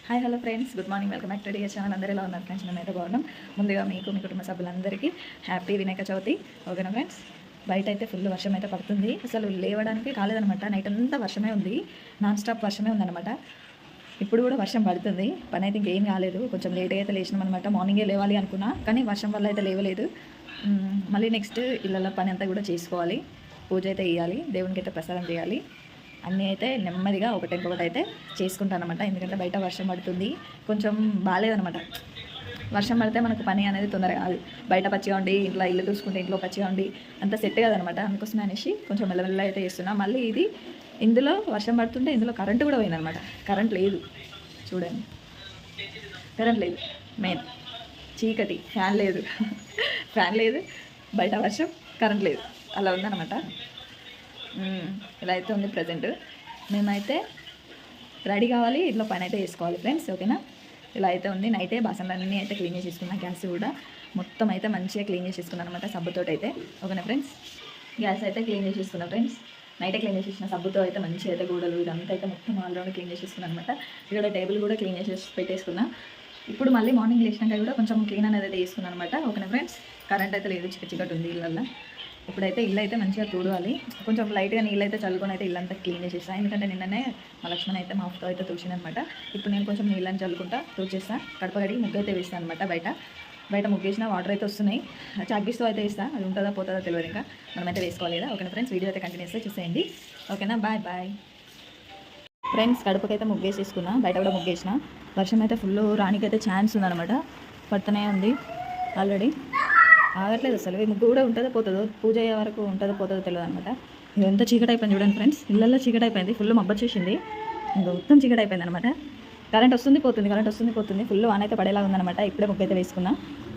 Hi hello friends, good morning. Welcome back to dear channel. అందరూ ఎలా ఉన్నారు friends? మేమైతే బాగున్నాం. ముందుగా మీకు మీ కుటుంబ సభ్యులందరికీ హ్యాపీ వినాయక చవితి. ఓకేనా ఫ్రెండ్స్? బయట అయితే ఫుల్ వర్షం అయితే పడుతుంది. అసలు లేవడానికి కాలేదనమాట. నైట్ అంతా వర్షమే ఉంది, నాన్ స్టాప్ వర్షమే ఉందన్నమాట. ఇప్పుడు కూడా వర్షం పడుతుంది. పని అయితే ఇంకేం కాలేదు, కొంచెం లేట్గా అయితే లేచినాం అనమాట. మార్నింగే లేవాలి అనుకున్నా, కానీ వర్షం వల్ల అయితే లేవలేదు. మళ్ళీ నెక్స్ట్ ఇళ్ళ పని అంతా కూడా చేసుకోవాలి. పూజ అయితే వేయాలి, దేవునికి అయితే ప్రసాదం చేయాలి. అన్నీ అయితే నెమ్మదిగా ఒకటి అయితే చేసుకుంటాను అనమాట. ఎందుకంటే బయట వర్షం పడుతుంది, కొంచెం బాగాలేదనమాట. వర్షం పడితే మనకు పని అనేది తొందరగా కాదు. బయట పచ్చిగా ఉండి ఇంట్లో ఇల్లు చూసుకుంటే ఇంట్లో పచ్చిగా ఉండి అంత సెట్ కాదనమాట. అందుకోసమే అనేసి కొంచెం మెల్లమెల్ల అయితే చేస్తున్నా. మళ్ళీ ఇది ఇందులో వర్షం పడుతుంటే ఇందులో కరెంటు కూడా పోయిందనమాట. కరెంట్ లేదు, చూడండి, కరెంట్ లేదు. మెయిన్ చీకటి, ఫ్యాన్ లేదు ఫ్యాన్ లేదు, బయట వర్షం, కరెంట్ లేదు, అలా ఉందన్నమాట. ఇలా అయితే ఉంది ప్రజెంట్. మేమైతే రెడీ కావాలి, ఇంట్లో పని అయితే వేసుకోవాలి ఫ్రెండ్స్. ఓకేనా? ఇలా అయితే ఉంది. నైటే బాసనలన్నీ అయితే క్లీన్ చేసేసుకున్నాను. గ్యాస్ కూడా మొత్తం అయితే మంచిగా క్లీన్ చేసేసుకున్నాను అనమాట, సబ్బుతో అయితే. ఓకేనా ఫ్రెండ్స్? గ్యాస్ అయితే క్లీన్ చేసేసుకున్నాను ఫ్రెండ్స్. నైటే క్లీన్ చేసేసిన సబ్బుతో అయితే మంచిగా అయితే గూడలు ఇదంతా అయితే మొత్తం ఆల్రౌండ్ క్లీన్ చేసేసుకున్నాను అనమాట. ఇక్కడ టేబుల్ కూడా క్లీన్ చేసేసి పెట్టేసుకున్నా. ఇప్పుడు మళ్ళీ మార్నింగ్ లేచినాక కూడా కొంచెం క్లీన్ అనేది అయితే వేసుకున్నాను అనమాట. ఓకేనా ఫ్రెండ్స్? కరెంట్ అయితే లేదు, చిక్కటి ఉంది ఇళ్ళల్లో. ఇప్పుడైతే ఇల్లు అయితే మంచిగా తూడవాలి. కొంచెం లైట్గా నీళ్ళు అయితే చల్లుకొని అయితే ఇల్లంతా క్లీన్ చేసేస్తాను. ఎందుకంటే నిన్ననే మా లక్ష్మణ్ అయితే మా అఫ్తో అయితే తుడిచిందనమాట. ఇప్పుడు నేను కొంచెం నీళ్ళని చల్లుకుంటా తుడిచేస్తాను. కడప కడిగి ముగ్గు అయితే వేస్తాను అనమాట. బయట ముగ్గేసిన వాటర్ అయితే వస్తున్నాయి. చాక్బీస్తో అయితే వేస్తాను. అది ఉంటుందా పోతుందా తెలియదు, ఇంకా మనమైతే వేసుకోవాలి కదా. ఓకేనా ఫ్రెండ్స్? వీడియో అయితే కంటిన్యూస్గా చూసేయండి. ఓకేనా? Bye bye friends. కడపకైతే ముగ్గేసేసుకున్నా, బయట కూడా ముగ్గేసిన. వర్షం అయితే ఫుల్ రానికైతే ఛాన్స్ ఉందన్నమాట. పడుతూనే ఉంది ఆల్రెడీ, ఆగట్లేదు అసలు. ఈ ముగ్గు కూడా ఉంటుందో పోతుందో, పూజ అయ్యే వరకు ఉంటుందో పోతుందో తెలియదు అనమాట. ఇదంతా చీకటి అయిపోయింది చూడండి ఫ్రెండ్స్. ఇళ్ళల్లో చీకటి అయిపోయింది, ఫుల్ మబ్బొచ్చేసింది, ఇంకా మొత్తం చీకటి అయిపోయింది అనమాట. కరెంట్ వస్తుంది పోతుంది, ఫుల్ వాన అయితే పడేలా ఉందన్నమాట. ఇప్పుడే ముగ్గు అయితే వేసుకున్నా,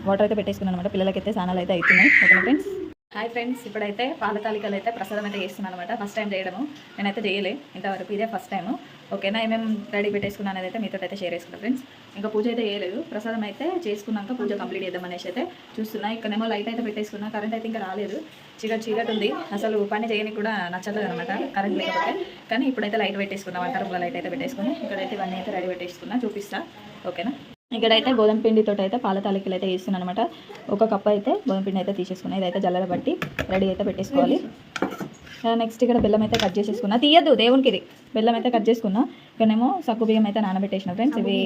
వాటర్ అయితే పెట్టేసుకున్నాను అనమాట. పిల్లలకైతే స్నానాలు అయితే అవుతున్నాయి. Okay friends? హాయ్ ఫ్రెండ్స్, ఇప్పుడైతే పాలతాలికలు అయితే ప్రసాదం అయితే చేస్తున్నాను అనమాట. ఫస్ట్ టైం చేయడము, నేనైతే చేయలే ఇంతవరకు, ఇదే ఫస్ట్ టైము. ఓకేనా? ఏమేమి రెడీ పెట్టేసుకున్నాను అయితే మీతో అయితే షేర్ చేసుకున్నాను ఫ్రెండ్స్. ఇంకా పూజ అయితే చేయలేదు, ప్రసాదం అయితే చేసుకున్నాక పూజ కంప్లీట్ చేద్దామనేసి అయితే చూస్తున్నా. ఇక్కడేమో లైట్ అయితే పెట్టేసుకున్నా, కరెంట్ అయితే ఇంకా రాలేదు. చీకటి ఉంది, అసలు పని చేయడానికి కూడా నచ్చలేదు అనమాట కరెంట్ లేకపోతే. కానీ ఇప్పుడైతే లైట్ పెట్టేసుకున్నా, వంట రూమ్లో లైట్ అయితే పెట్టేసుకుని ఇక్కడైతే ఇవన్నీ అయితే రెడీ పెట్టేసుకున్నా, చూపిస్తా. ఓకేనా? ఇక్కడైతే గోధుమ పిండితో అయితే పాల తాలికలు అయితే వేస్తున్నాను అనమాట. ఒక కప్పు అయితే గోధుమ పిండి అయితే తీసేసుకున్నా. ఇదైతే జల్లెడ బట్టి రెడీ అయితే పెట్టేసుకోవాలి. నెక్స్ట్ ఇక్కడ బెల్లం అయితే కట్ చేసేసుకున్నా, తీయద్దు దేవునికి. ఇది బెల్లం అయితే కట్ చేసుకున్నా. ఇక్కడేమో సగ్గు బియ్యం అయితే నానబెట్టేసిన ఫ్రెండ్స్. ఇవి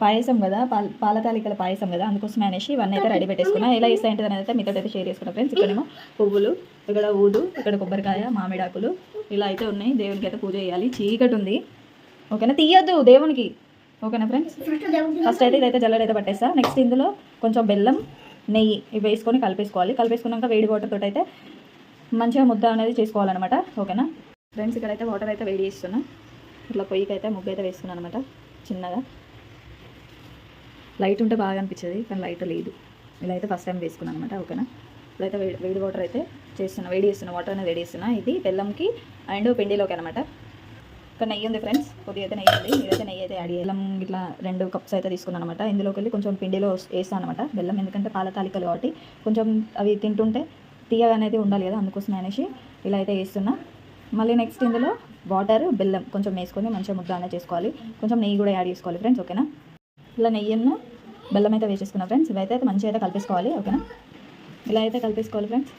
పాయసం కదా, పాల తాలికల పాయసం కదా, అందుకోసమే అనేసి ఇవన్నీ అయితే రెడీ పెట్టేసుకున్నా. ఎలా ఇస్తా ఏంటిది అనేది అయితే మీతో అయితే షేర్ చేసుకున్నా ఫ్రెండ్స్. ఇక్కడేమో పువ్వులు, ఇక్కడ ఊదు, ఇక్కడ కొబ్బరికాయ, మామిడాకులు ఇలా అయితే ఉన్నాయి. దేవునికి అయితే పూజ చేయాలి, చీకటి ఉంది. ఓకేనా? తీయద్దు దేవునికి. ఓకేనా ఫ్రెండ్స్? ఫస్ట్ అయితే ఇదైతే జల్లెడ అయితే పట్టేస్తా. నెక్స్ట్ ఇందులో కొంచెం బెల్లం, నెయ్యి ఇవి వేసుకొని కలిపేసుకున్నాక వేడి వాటర్ తోటి అయితే మంచిగా ముద్ద అనేది చేసుకోవాలన్నమాట. ఓకేనా ఫ్రెండ్స్? ఇక్కడైతే వాటర్ అయితే వేడి చేస్తున్నా. ఇట్లా పొయ్యికి అయితే ముగ్గు అయితే వేస్తున్నాను అనమాట చిన్నగా. లైట్ ఉంటే బాగా అనిపించేది, కానీ లైట్ లేదు. ఇలా అయితే ఫస్ట్ టైం వేసుకున్నాను అనమాట. ఓకేనా? ఇప్పుడైతే వేడి వాటర్ అయితే వేడి చేస్తున్నా, వాటర్ అనేది వేడి చేస్తున్నా. ఇది బెల్లంకి అండ్ పిండిలోకి అనమాట. ఇక్కడ నెయ్యి ఉంది ఫ్రెండ్స్, కొద్దిగా అయితే నెయ్యి ఉంది. మీరైతే నెయ్యి అయితే యాడ్ చేయాలి. ఇట్లా 2 కప్స్ అయితే తీసుకున్నాను అనమాట. ఇందులోకి వెళ్ళి కొంచెం పిండిలో వేస్తాను అనమాట బెల్లం, ఎందుకంటే పాల తాలికలు కాబట్టి కొంచెం అవి తింటుంటే తీయగా అనేది ఉండాలి కదా, అందుకోసం అనేసి ఇలా అయితే వేస్తున్నా. మళ్ళీ నెక్స్ట్ ఇందులో వాటర్, బెల్లం కొంచెం వేసుకొని మంచిగా ముద్ద అనేది చేసుకోవాలి. కొంచెం నెయ్యి కూడా యాడ్ చేసుకోవాలి ఫ్రెండ్స్. ఓకేనా? ఇలా నెయ్యిను బెల్లం అయితే వేసేసుకున్నా ఫ్రెండ్స్. ఇవైతే మంచిగా అయితే కలిపేసుకోవాలి. ఓకేనా? ఇలా అయితే కలిపేసుకోవాలి ఫ్రెండ్స్,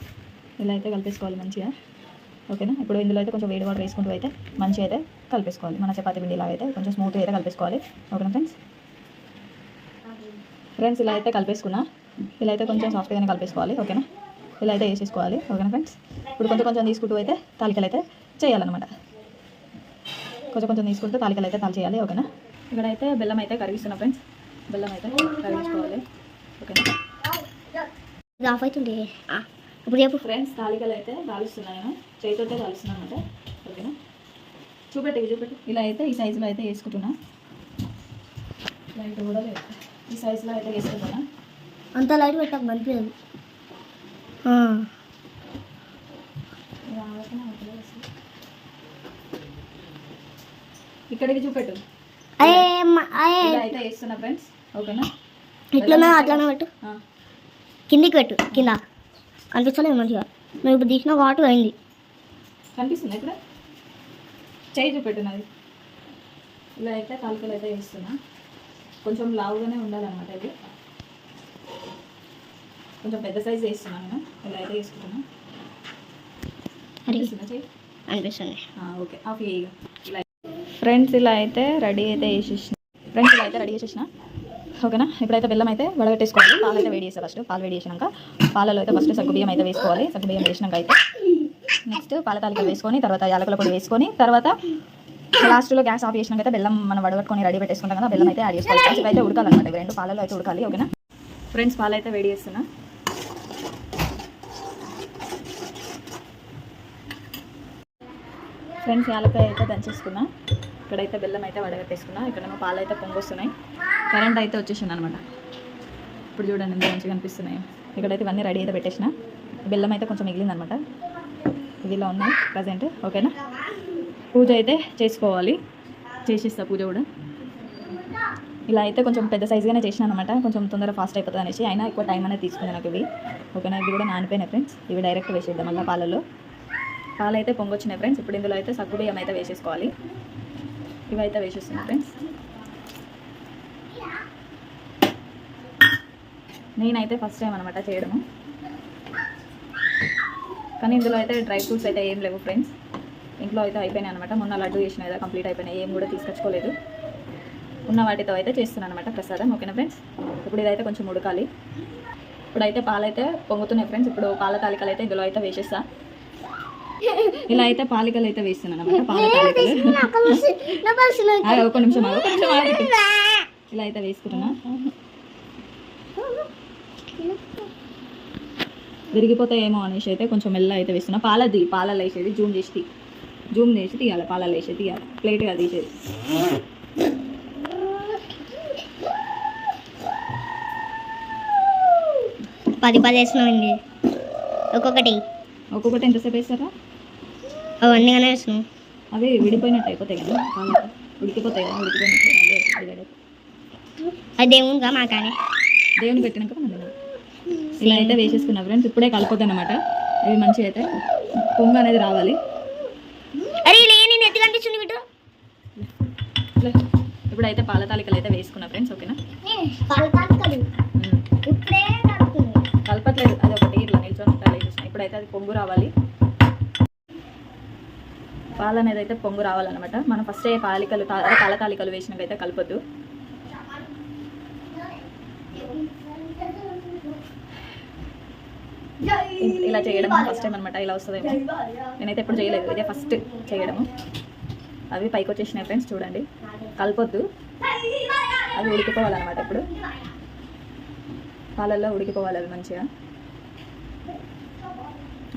ఇలా అయితే కలిపేసుకోవాలి మంచిగా. ఓకేనా? ఇప్పుడు ఇందులో అయితే కొంచెం వేడి వాటర్ వేసుకుంటూ అయితే మంచిగా అయితే కలిపేసుకోవాలి. మన చపాతీ పిండి ఇలా అయితే కొంచెం స్మూత్గా అయితే కలిపేసుకోవాలి. ఓకేనా ఫ్రెండ్స్? ఇలా అయితే కలిపేసుకున్నా. ఇలా అయితే కొంచెం సాఫ్ట్గానే కలిపేసుకోవాలి. ఓకేనా? ఇలా అయితే వేసేసుకోవాలి. ఓకేనా ఫ్రెండ్స్? ఇప్పుడు కొంచెం తీసుకుంటూ అయితే తాలికలు అయితే చేయాలన్నమాట. కొంచెం తీసుకుంటూ తాలికలు అయితే చేయాలి. ఓకేనా? ఇక్కడైతే బెల్లం అయితే కరిగిస్తున్నా ఫ్రెండ్స్. బెల్లం అయితే కరిగించుకోవాలి. ఓకేనా? ఆఫ్ అవుతుంది ఇప్పుడు చెప్పు ఫ్రెండ్స్. తాలికలు అయితే కాలుస్తున్నాను, చేతితో కాలుస్తున్నాను అనమాట. ఓకేనా? చూపెట్టు. ఇలా అయితే ఈ సైజులో అయితే వేసుకుంటున్నా. లైట్ కూడా లేదు, ఈ సైజులో అయితే వేసుకుంటున్నా. అంత లైట్ పెట్టాక కనిపించదు. ఇక్కడికి చూపెట్టు. అయితే వేస్తున్నా ఫ్రెండ్స్. ఓకేనా? ఇట్లనే అట్లానే పెట్టు, కిందికి పెట్టు. కింద కనిపించలేదు మంచిగా. నువ్వు ఇప్పుడు తీసిన వాటర్ అయింది, కనిపిస్తుంది. ఇక్కడ చేయి చూపెట్టు నాది. ఇలా అయితే తాలికలు అయితే వేస్తున్నా. కొంచెం లావుగానే ఉండాలన్నమాట ఇది. కొంచెం పెద్ద సైజ్ వేస్తున్నాను నేను, ఇలా అయితే వేసుకుంటున్నాను. అనిపిస్తుంది. ఓకే ఆఫ్ ఇక ఇలా ఫ్రెండ్స్ ఇలా అయితే రెడీ అయితే వేసేసిన. ఫ్రెండ్స్ ఇలా అయితే రెడీ చేసేసిన. ఓకేనా, ఇప్పుడైతే బెల్లం అయితే వడగట్టేసుకోవాలి. పాలు అయితే వేడి చేస్తాను. ఫస్ట్ పాలు వేడి చేసినాక పాలలో అయితే ఫస్ట్ సగ్గుబియ్యం అయితే వేసుకోవాలి. సగ్గుబియ్యం వేసినాక అయితే నెక్స్ట్ పాల తాలికలు వేసుకొని తర్వాత యాలకుల పొడి వేసుకొని తర్వాత లాస్ట్లో గ్యాస్ ఆఫ్ చేసినాక అయితే బెల్లం మనం వడగట్టుకొని రెడీ పెట్టేసుకుంటాం కదా, బెల్లం అయితే యాడ్ చేసుకోవాలి. ఇవి అయితే ఉడకాలన్నమాట, ఇవి రెండు పాలలో అయితే ఉడకాలి. ఓకేనా ఫ్రెండ్స్, పాలు అయితే వేడి చేస్తున్నా. ఫ్రెండ్స్ యాలకాయ అయితే దంచేసుకున్నా. ఇక్కడైతే బెల్లం అయితే వడగట్టేసుకున్నా. ఇక్కడేమో పాలు అయితే పొంగొస్తున్నాయి. కరెంట్ అయితే వచ్చేసింది అనమాట. ఇప్పుడు చూడండి ఎంత మంచిగా కనిపిస్తున్నాయి. ఇక్కడైతే ఇవన్నీ రెడీ అయితే పెట్టేసిన. బెల్లం అయితే కొంచెం మిగిలిందనమాట, ఇవి ఇలా ఉన్నాయి ప్రజెంట్. ఓకేనా, పూజ అయితే చేసుకోవాలి. చేసిస్తా పూజ కూడా. ఇలా అయితే కొంచెం పెద్ద సైజుగానే చేసినా అనమాట, కొంచెం తొందరగా ఫాస్ట్ అయిపోతుంది అనేసి. అయినా ఎక్కువ టైం అనేది తీసుకుంది నాకు ఇవి. ఓకేనా, ఇవి కూడా నానిపోయినాయి ఫ్రెండ్స్. ఇవి డైరెక్ట్ వేసేద్దాం మళ్ళీ పాలలో. పాలు అయితే పొంగొచ్చినాయి ఫ్రెండ్స్. ఇప్పుడు ఇందులో అయితే సగ్గుబియ్యం అయితే వేసేసుకోవాలి. ఇవైతే వేసేస్తున్నాయి ఫ్రెండ్స్. నేనైతే ఫస్ట్ టైం అనమాట చేయడము, కానీ ఇందులో అయితే డ్రై ఫ్రూట్స్ అయితే ఏం లేవు ఫ్రెండ్స్. ఇంట్లో అయితే అయిపోయినాయి అనమాట. మొన్న లడ్డు చేసిన అయితే కంప్లీట్ అయిపోయినాయి, ఏం కూడా తీసుకొచ్చుకోలేదు. ఉన్న వాటితో అయితే చేస్తున్నాను అనమాట ప్రసాదం. ఓకేనా ఫ్రెండ్స్, ఇప్పుడు ఇదైతే కొంచెం ఉడకాలి. ఇప్పుడైతే పాలు అయితే పొంగుతున్నాయి ఫ్రెండ్స్. ఇప్పుడు పాల తాలికలు అయితే ఇందులో అయితే వేసేస్తా. ఇలా అయితే పాలికలు అయితే వేస్తున్నాను అనమాట. పాల తాలికలు ఒక నిమిషం ఇలా అయితే వేసుకుంటున్నా. విరిగిపోతాయేమో అనేసి అయితే కొంచెం మెల్ల అయితే వేస్తున్నా. పాలలో వేసేది జూమ్ చేసి తీయాలి. పాలలో వేసేది తీయాలి, ప్లేట్గా తీసేది. పది వేసినామండి. ఒక్కొక్కటి ఎంతసేపు వేస్తారా? అవన్నీ వేసినాం. అవి విడిపోయినట్టు అయిపోతాయి కదా, ఉడికిపోతాయి కదా. ఉడికిపోయినట్టు అది దేవునిగా మాకానే దేవుని పెట్టినాక ఇలా అయితే వేసేసుకున్నా ఫ్రెండ్స్. ఇప్పుడే కలిపోతాయి అనమాట. ఇవి మంచిగా అయితే పొంగు అనేది రావాలి. ఇప్పుడైతే పాల తాలికలు అయితే వేసుకున్నా ఫ్రెండ్స్. ఓకేనా, కలపట్లేదు, అది ఒకటి ఇట్లా నిల్చొని వేసేసిన. ఇప్పుడైతే అది పొంగు రావాలి. పాలు అనేది అయితే పొంగు రావాలన్నమాట. మనం ఫస్ట్ పాల తాలికలు వేసినాకైతే కలపొద్దు. ఇలా చేయడం ఫస్ట్ టైం అనమాట. ఇలా వస్తుందేమో, నేనైతే ఎప్పుడు చేయలేదు, ఇదే ఫస్ట్ చేయడము. అవి పైకి వచ్చేసినాయి ఫ్రెండ్స్, చూడండి. కలపొద్దు, అవి ఉడికిపోవాలన్నమాట. ఇప్పుడు పాలల్లో ఉడికిపోవాలి అవి మంచిగా.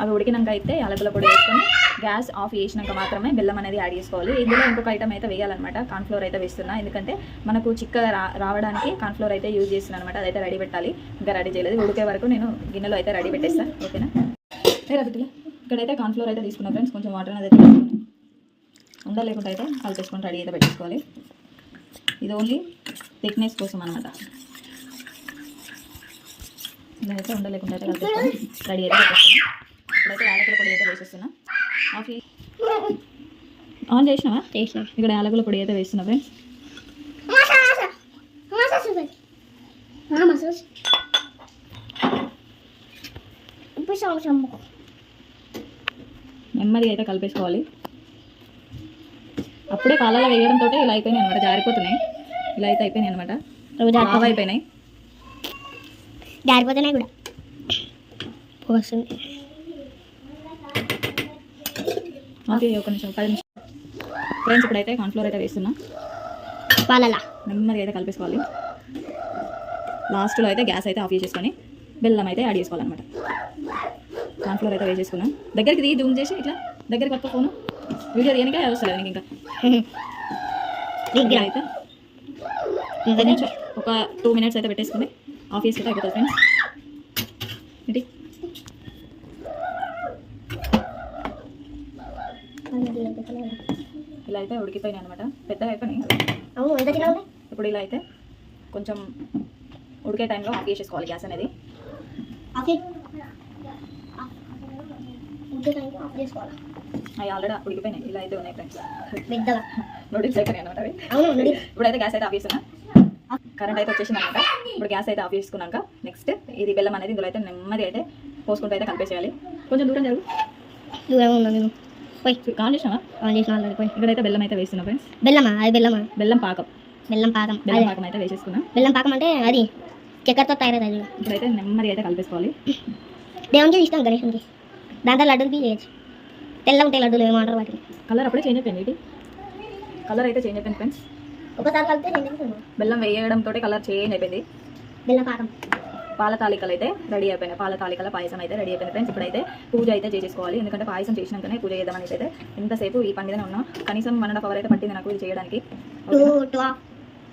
అవి ఉడికినాక అయితే యాలకుల పొడి వేసుకొని గ్యాస్ ఆఫ్ చేసినాక మాత్రమే బెల్లం అనేది యాడ్ చేసుకోవాలి. ఇందులో ఇంకొక ఐటమ్ అయితే వేయాలన్నమాట. కార్న్ఫ్లోర్ అయితే వేస్తున్నా, ఎందుకంటే మనకు చిక్కగా రావడానికి కార్న్ఫ్లోర్ అయితే యూజ్ చేస్తున్నాను అనమాట. అదైతే రెడీ పెట్టాలి, ఇంకా రెడీ చేయలేదు. ఉడికే వరకు నేను గిన్నెలో అయితే రెడీ పెట్టేస్తాను. ఓకేనా, ఇక్కడైతే కార్న్ఫ్లోర్ అయితే తీసుకున్నా ఫ్రెండ్స్. కొంచెం వాటర్ అనేది అయితే తీసుకుని ఉండలేకుండా అయితే కలిపేసుకొని రెడీ అయితే పెట్టేసుకోవాలి. ఇది ఓన్లీ థిక్నెస్ కోసం అనమాట. ఇలా అయితే ఉండలేకుండా అయితే కలిపేసుకొని రెడీ అయితే పెట్టేస్తాను. ఇప్పుడైతే యాలకుల పొడి అయితే వేసేస్తున్నా. ఆన్ చేసినావా? ఇక్కడ యాలకుల పొడి అయితే వేస్తున్నా ఫ్రెండ్స్. నెమ్మదిగా అయితే కలిపేసుకోవాలి. అప్పుడే పాలలో వేయడంతో ఇలా అయిపోయినాయి అనమాట, జారిపోతున్నాయి. ఇలా అయితే అయిపోయినాయి అనమాట, బాగా అయిపోయినాయి, జారిపోతున్నాయి కూడా వస్తుంది. ఓకే, ఒక నిమిషం 10 నిమిషం ఫ్రెండ్స్. ఇప్పుడైతే కార్న్ఫ్లోర్ అయితే వేస్తున్నా. పాలలా నెమ్మదిగా అయితే కలిపేసుకోవాలి. లాస్ట్లో అయితే గ్యాస్ అయితే ఆఫ్ చేసేసుకొని బెల్లం అయితే యాడ్ చేసుకోవాలన్నమాట. కార్న్ఫ్లోర్ అయితే వేసేసుకున్నాం. దగ్గరికి జూమ్ చేసి ఇట్లా దగ్గరికి పక్క ఫోను వీడియో దేనికే వస్తుంది నీకు. ఇంకా అయితే ఒక 2 మినిట్స్ అయితే పెట్టేసుకుని ఆఫ్ చేసుకుంటే అయిపోతుంది ఫ్రెండ్స్. ఏంటి ఇలా అయితే ఉడికిపోయినాయి అనమాట, పెద్దగా అయిపోయినాయి. ఇప్పుడు ఇలా అయితే కొంచెం ఉడికే టైంలో ఆఫ్ చేసేసుకోవాలి గ్యాస్ అనేది. అవి ఆల్రెడీ ఉడికిపోయినాయి. ఇలా అయితే ఉన్నాయి ఫ్రెండ్స్, నూడిల్స్ అయిపోయినాయి అనమాట అవి. ఇప్పుడైతే గ్యాస్ అయితే ఆఫ్ చేస్తున్నా. కరెంట్ అయితే వచ్చేసింది అనమాట. ఇప్పుడు గ్యాస్ అయితే ఆఫ్ చేసుకున్నాక నెక్స్ట్ ఇది బెల్లం అనేది ఇందులో అయితే నెమ్మది అయితే పోసుకుంటూ అయితే కలిపేసేయాలి. కొంచెం దూరం జరుగు, దూరం ఉన్నా నేను పోయి కాల్ చేసినావా? ఆన్ చేసిన ఆల్రెడీ పోయి. ఇక్కడైతే బెల్లం అయితే వేస్తున్నా ఫ్రెండ్స్. బెల్లమా? అది బెల్లమా? బెల్లం పాకం. బెల్లం పాకం. బెల్లం అదే పాకం అయితే వేసేసుకున్నా. బెల్లం పాకం అంటే అది చక్కెరతో తయారవుతుంది. ఇప్పుడైతే నెమ్మది అయితే కలిపేసుకోవాలి. దేవునికి ఇష్టం గణేశునికి. దాంట్లో లడ్డూలు బీ చేయొచ్చు. తెల్ల ఉంటాయి లడ్డూలు, ఏమంటారు వాటిని. కలర్ అప్పుడే చేంజ్ అయిపోయింది. ఇది కలర్ అయితే చేంజ్ అయిపోయింది ఫ్రెండ్స్. ఒకసారి కలిపితే నేను తెలుసు. బెల్లం వేయడంతో కలర్ చేంజ్ అయిపోయింది. బెల్లం పాకం. పాల తాలికలు అయితే రెడీ అయిపోయినాయి. పాల తాలికల పాయసం అయితే రెడీ అయిపోయింది ఫ్రెండ్స్. ఇప్పుడైతే పూజ అయితే చేసేసుకోవాలి. ఎందుకంటే పాయసం చేసినాకనే పూజ చేద్దామని అయితే ఎంతసేపు ఈ పని మీద ఉన్నా. కనీసం 1.5 hour అయితే పట్టింది నాకు ఇది చేయడానికి.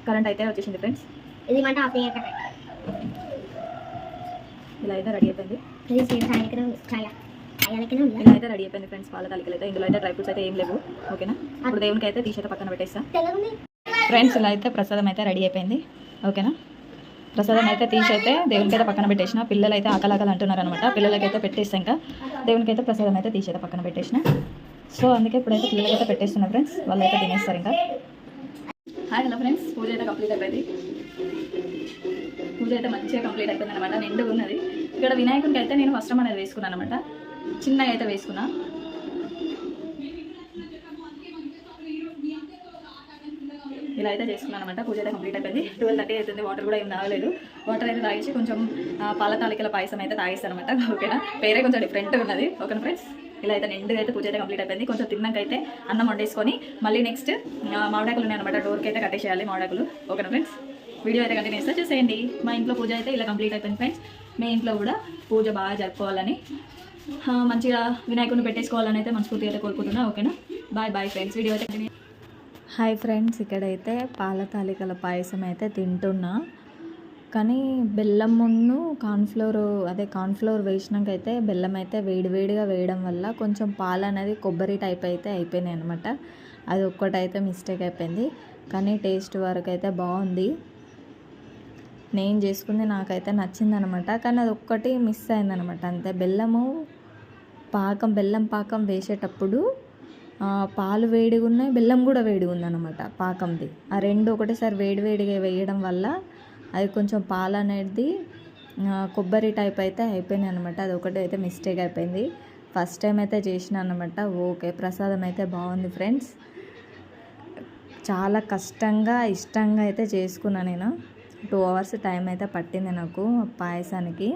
కరెంట్ అయితే వచ్చేసింది ఫ్రెండ్స్. ఇది మంట ఆఫ్ చేయాలి. ఇలా అయితే రెడీ అయిపోయింది. ఇది ఇలా అయితే రెడీ అయిపోయింది ఫ్రెండ్స్. పాల తాలికలు అయితే ఇందులో అయితే డ్రై ఫ్రూట్స్ అయితే ఏం లేవు. ఓకేనా? ఇప్పుడు దేవునికి అయితే తీసి అయితే పక్కన పెట్టేస్తా ఫ్రెండ్స్. ఇలా అయితే ప్రసాదం అయితే రెడీ అయిపోయింది. ఓకేనా? ప్రసాదం అయితే తీసి అయితే దేవునికి అయితే పక్కన పెట్టేసిన. పిల్లలు అయితే ఆకలాకలు అంటున్నారు అనమాట. పిల్లలకైతే పెట్టేస్తాం ఇంకా. దేవునికి అయితే ప్రసాదం అయితే తీసి అయితే పక్కన పెట్టేసిన. సో అందుకే ఇప్పుడైతే పిల్లలకైతే పెట్టేస్తున్నా ఫ్రెండ్స్. వాళ్ళు అయితే తినేస్తారు ఇంకా. హాయ్ హలో ఫ్రెండ్స్, పూజ అయితే కంప్లీట్ అయిపోయింది. పూజ అయితే మంచిగా కంప్లీట్ అయిపోయింది అనమాట. నిండుగా ఉన్నది. ఇక్కడ వినాయకునికి అయితే నేను వస్త్రం అనేది వేసుకున్నాను అనమాట. చిన్నగా అయితే వేసుకున్నా. ఇలా అయితే చేసుకున్నాను అనమాట. పూజ అయితే కంప్లీట్ అయిపోయింది. 12:30 అవుతుంది. వాటర్ కూడా ఏం తాగలేదు. వాటర్ అయితే తాగేసి కొంచెం పాల తాలికల పాయసం అయితే తాగేస్తాను అనమాట. ఓకేనా? పేరే కొంచెం డిఫరెంట్ ఉన్నది. ఓకేనా ఫ్రెండ్స్? ఇలా అయితే నిండుగా అయితే పూజ అయితే కంప్లీట్ అయిపోయింది. కొంచెం తిన్నాక అయితే అన్నం వండేసుకొని మళ్ళీ నెక్స్ట్ మామిడాకులు ఉన్నాయన్నమాట. డోర్కి అయితే కట్టేసేయాలి మామిడాకులు. ఓకేనా ఫ్రెండ్స్? వీడియో అయితే కంటిన్యూ చేస్తే చూసేయండి. మా ఇంట్లో పూజ అయితే ఇలా కంప్లీట్ అయిపోయింది ఫ్రెండ్స్. మీ ఇంట్లో కూడా పూజ బాగా జరుపుకోవాలని, మంచిగా వినాయకుడిని పెట్టేసుకోవాలని అయితే మనస్ఫూర్తిగా అయితే కోరుకుంటున్నా. ఓకేనా? Bye bye friends. వీడియో అయితే కంటిన్యూ. హాయ్ ఫ్రెండ్స్, ఇక్కడైతే పాల తాలికల పాయసం అయితే తింటున్నా. కానీ బెల్లమును కార్న్ఫ్లోర్ వేసినాక అయితే బెల్లం అయితే వేడివేడిగా వేయడం వల్ల కొంచెం పాలు అనేది కొబ్బరి టైప్ అయితే అయిపోయినాయి అనమాట. అది ఒక్కటైతే మిస్టేక్ అయిపోయింది. కానీ టేస్ట్ వరకు అయితే బాగుంది. నేను చేసుకుంది నాకైతే నచ్చింది అనమాట. కానీ అది ఒక్కటి మిస్ అయిందనమాట అంతే. బెల్లం పాకం వేసేటప్పుడు పాలు వేడిగా ఉన్నాయి, బెల్లం కూడా వేడిగా ఉందన్నమాట పాకంది. ఆ రెండు ఒకటేసారి వేడివేడిగా వేయడం వల్ల అది కొంచెం పాలు అనేది కొబ్బరి టైప్ అయితే అయిపోయినాయి అనమాట. అది ఒకటి అయితే మిస్టేక్ అయిపోయింది. ఫస్ట్ టైం అయితే చేసిన అనమాట. ఓకే, ప్రసాదం అయితే బాగుంది ఫ్రెండ్స్. చాలా కష్టంగా ఇష్టంగా అయితే చేసుకున్నాను నేను. 2 hours టైం అయితే పట్టింది నాకు పాయసానికి.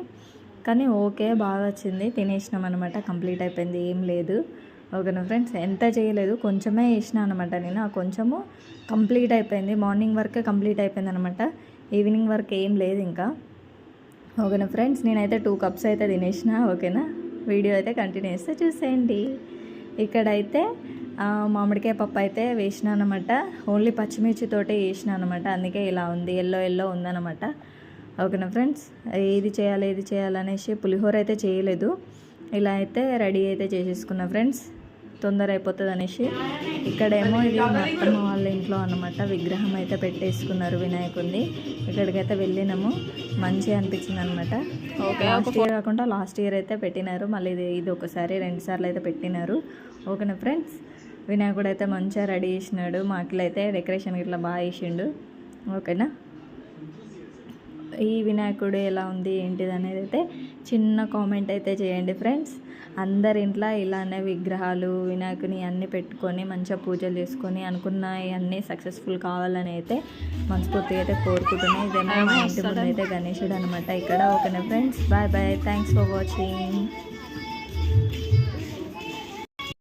కానీ ఓకే, బాగా వచ్చింది. తినేసినాం అనమాట. కంప్లీట్ అయిపోయింది, ఏం లేదు. ఓకేనా ఫ్రెండ్స్? ఎంత చేయలేదు, కొంచెమే వేసిన అనమాట నేను. ఆ కొంచెము కంప్లీట్ అయిపోయింది. మార్నింగ్ వరకే కంప్లీట్ అయిపోయింది అనమాట. ఈవినింగ్ వరకు ఏం లేదు ఇంకా. ఓకేనా ఫ్రెండ్స్? నేనైతే 2 cups అయితే తినేసిన. ఓకేనా? వీడియో అయితే కంటిన్యూ చేస్తే చూసేయండి. ఇక్కడైతే మామిడికాయ పప్పు అయితే వేసిన అనమాట. ఓన్లీ పచ్చిమిర్చితోటే వేసిన అనమాట. అందుకే ఇలా ఉంది, ఎల్లో ఉందన్నమాట. ఓకేనా ఫ్రెండ్స్? ఏది చేయాలనేసి పులిహోర అయితే చేయలేదు. ఇలా అయితే రెడీ అయితే చేసేసుకున్నా ఫ్రెండ్స్, తొందర అయిపోతుంది అనేసి. ఇక్కడేమో ఇది మా అత్తమ్మ వాళ్ళ ఇంట్లో అనమాట. విగ్రహం అయితే పెట్టేసుకున్నారు వినాయకుడిని. ఇక్కడికైతే వెళ్ళినాము. మంచిగా అనిపించింది అనమాట. ఓకే, లాస్ట్ ఇయర్ కాకుండా లాస్ట్ ఇయర్ అయితే పెట్టినారు. మళ్ళీ ఇది ఒకసారి 2 సార్లు అయితే పెట్టినారు. ఓకేనా ఫ్రెండ్స్? వినాయకుడు అయితే మంచిగా రెడీ చేసినాడు. మాకిలో అయితే డెకరేషన్ ఇట్లా బాగా వేసిండు. ఓకేనా? ఈ వినాయకుడు ఎలా ఉంది ఏంటిది అనేది అయితే చిన్న కామెంట్ అయితే చేయండి ఫ్రెండ్స్. అందరి ఇంట్లో ఇలానే విగ్రహాలు వినాయకుని అన్నీ పెట్టుకొని మంచిగా పూజలు చేసుకొని అనుకున్న అన్నీ సక్సెస్ఫుల్ కావాలని అయితే మనస్ఫూర్తిగా అయితే కోరుకుంటున్నాయి. ఇదేమో మా ఇంటి ముందు అయితే గణేశుడు అనమాట ఇక్కడ. ఓకేనా friends? Bye bye, thanks for watching.